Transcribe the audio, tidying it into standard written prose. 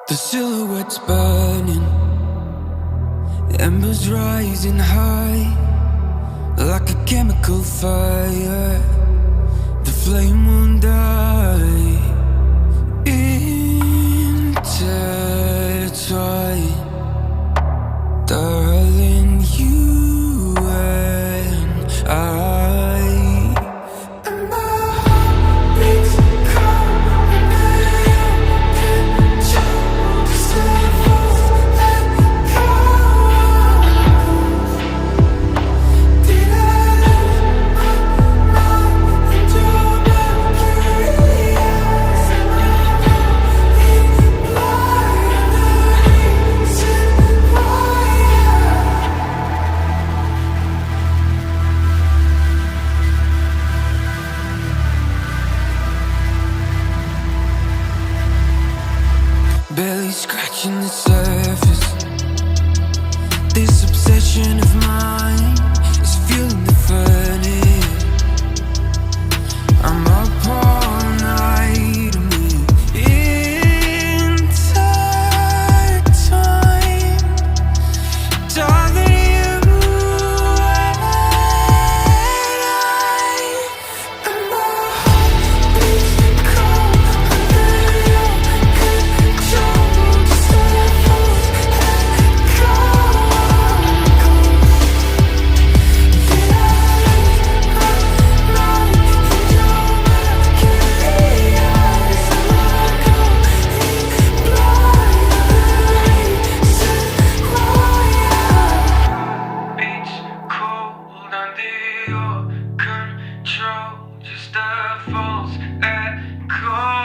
The silhouette's burning, embers rising high, like a chemical fire. The flame won't die. Intertwine, darling, you and I. Barely scratching the surface. This obsession of mine is fueling the furnace. I'm up all night and we're intertwined. Darling, you and I. And my heart beats cold under your control. Just let it go. Did I lose my mind in your mercury eyes? Am I going blind? Beats cold under your control. Just a false echo.